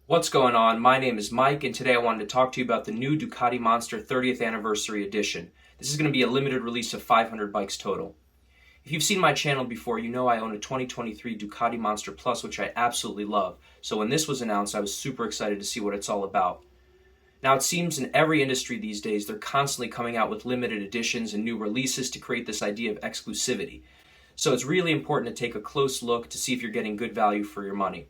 What's going on? My name is Mike, and today I wanted to talk to you about the new Ducati Monster 30th Anniversary Edition. This is going to be a limited release of 500 bikes total. If you've seen my channel before, you know I own a 2023 Ducati Monster Plus, which I absolutely love. So when this was announced, I was super excited to see what it's all about. Now, it seems in every industry these days, they're constantly coming out with limited editions and new releases to create this idea of exclusivity. So it's really important to take a close look to see if you're getting good value for your money.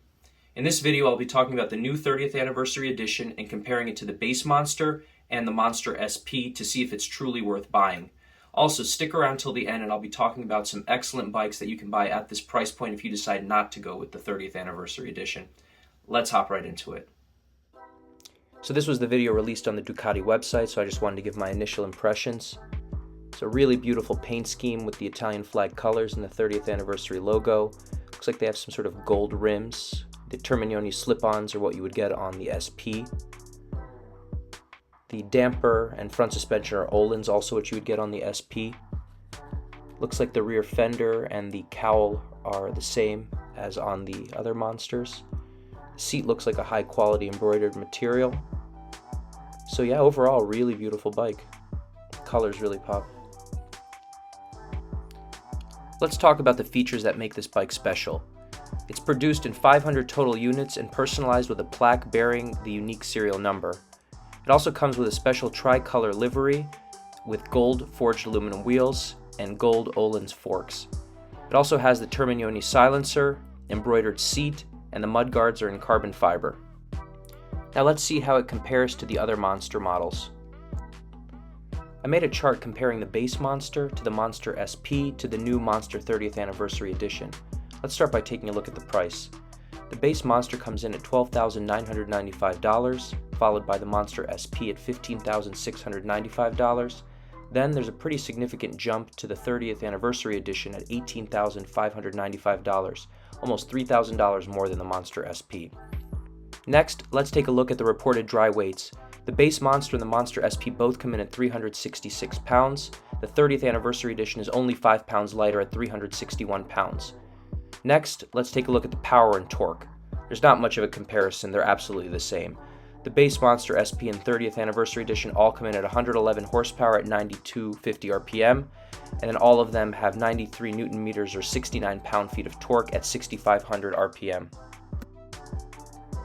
In this video, I'll be talking about the new 30th Anniversary Edition and comparing it to the base Monster and the Monster SP to see if it's truly worth buying. Also, stick around till the end and I'll be talking about some excellent bikes that you can buy at this price point if you decide not to go with the 30th Anniversary Edition. Let's hop right into it. So this was the video released on the Ducati website, so I just wanted to give my initial impressions. It's a really beautiful paint scheme with the Italian flag colors and the 30th Anniversary logo. Looks like they have some sort of gold rims. The Terminioni slip-ons are what you would get on the SP. The damper and front suspension are Öhlins, also what you would get on the SP. Looks like the rear fender and the cowl are the same as on the other Monsters. The seat looks like a high-quality embroidered material. So yeah, overall, really beautiful bike. The colors really pop. Let's talk about the features that make this bike special. It's produced in 500 total units and personalized with a plaque bearing the unique serial number. It also comes with a special tricolor livery with gold forged aluminum wheels and gold Öhlins forks. It also has the Terminioni silencer, embroidered seat, and the mudguards are in carbon fiber. Now let's see how it compares to the other Monster models. I made a chart comparing the base Monster to the Monster SP to the new Monster 30th Anniversary Edition. Let's start by taking a look at the price. The base Monster comes in at $12,995, followed by the Monster SP at $15,695. Then there's a pretty significant jump to the 30th Anniversary Edition at $18,595, almost $3,000 more than the Monster SP. Next, let's take a look at the reported dry weights. The base Monster and the Monster SP both come in at 366 pounds. The 30th Anniversary Edition is only 5 pounds lighter at 361 pounds. Next, let's take a look at the power and torque. There's not much of a comparison, they're absolutely the same. The base Monster SP and 30th Anniversary Edition all come in at 111 horsepower at 9250 RPM, and then all of them have 93 Newton meters or 69 pound-feet of torque at 6500 RPM.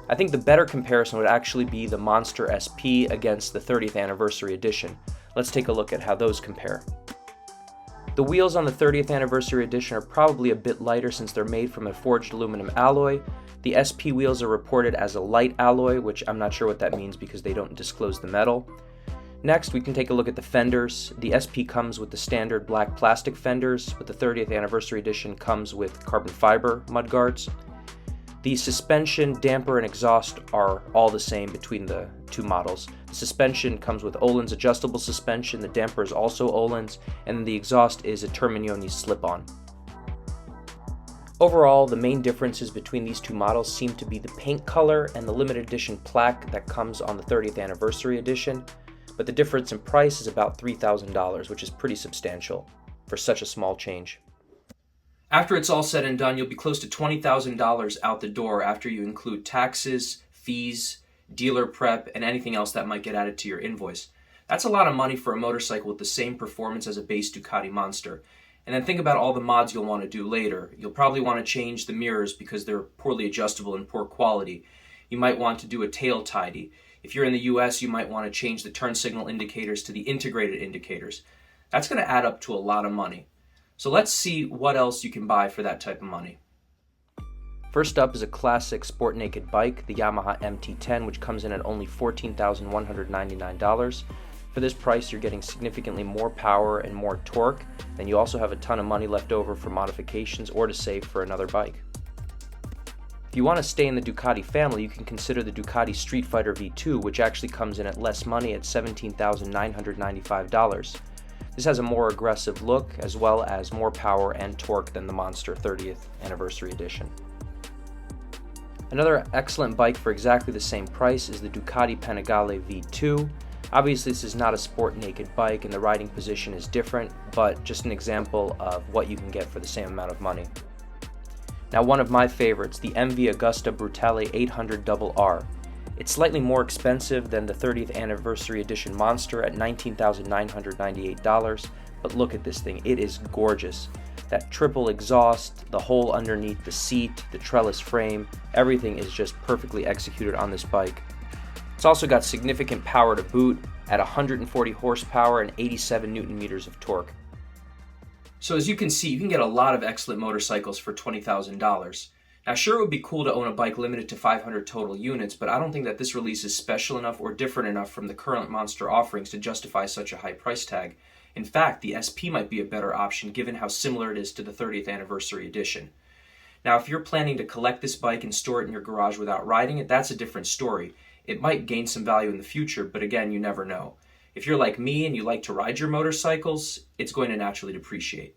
I think the better comparison would actually be the Monster SP against the 30th Anniversary Edition. Let's take a look at how those compare. The wheels on the 30th Anniversary Edition are probably a bit lighter since they're made from a forged aluminum alloy. The SP wheels are reported as a light alloy, which I'm not sure what that means because they don't disclose the metal. Next, we can take a look at the fenders. The SP comes with the standard black plastic fenders, but the 30th Anniversary Edition comes with carbon fiber mudguards. The suspension, damper, and exhaust are all the same between the two models. The suspension comes with Öhlins adjustable suspension, the damper is also Öhlins, and the exhaust is a Terminioni slip-on. Overall, the main differences between these two models seem to be the paint color and the limited edition plaque that comes on the 30th Anniversary Edition, but the difference in price is about $3,000, which is pretty substantial for such a small change. After it's all said and done, you'll be close to $20,000 out the door after you include taxes, fees, dealer prep, and anything else that might get added to your invoice. That's a lot of money for a motorcycle with the same performance as a base Ducati Monster. And then think about all the mods you'll want to do later. You'll probably want to change the mirrors because they're poorly adjustable and poor quality. You might want to do a tail tidy. If you're in the US, you might want to change the turn signal indicators to the integrated indicators. That's going to add up to a lot of money. So let's see what else you can buy for that type of money. First up is a classic sport naked bike, the Yamaha MT-10, which comes in at only $14,199. For this price, you're getting significantly more power and more torque, and you also have a ton of money left over for modifications or to save for another bike. If you want to stay in the Ducati family, you can consider the Ducati Street Fighter V2, which actually comes in at less money at $17,995. This has a more aggressive look, as well as more power and torque than the Monster 30th Anniversary Edition. Another excellent bike for exactly the same price is the Ducati Panigale V2. Obviously, this is not a sport naked bike and the riding position is different, but just an example of what you can get for the same amount of money. Now, one of my favorites, the MV Agusta Brutale 800 RR. It's slightly more expensive than the 30th Anniversary Edition Monster at $19,998, but look at this thing, it is gorgeous. That triple exhaust, the hole underneath the seat, the trellis frame, everything is just perfectly executed on this bike. It's also got significant power to boot at 140 horsepower and 87 Newton meters of torque. So as you can see, you can get a lot of excellent motorcycles for $20,000. Now sure, it would be cool to own a bike limited to 500 total units, but I don't think that this release is special enough or different enough from the current Monster offerings to justify such a high price tag. In fact, the SP might be a better option given how similar it is to the 30th Anniversary Edition. Now if you're planning to collect this bike and store it in your garage without riding it, that's a different story. It might gain some value in the future, but again, you never know. If you're like me and you like to ride your motorcycles, it's going to naturally depreciate.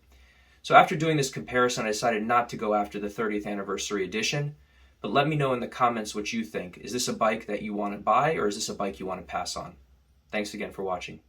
So after doing this comparison, I decided not to go after the 30th Anniversary Edition, but let me know in the comments what you think. Is this a bike that you want to buy, or is this a bike you want to pass on? Thanks again for watching.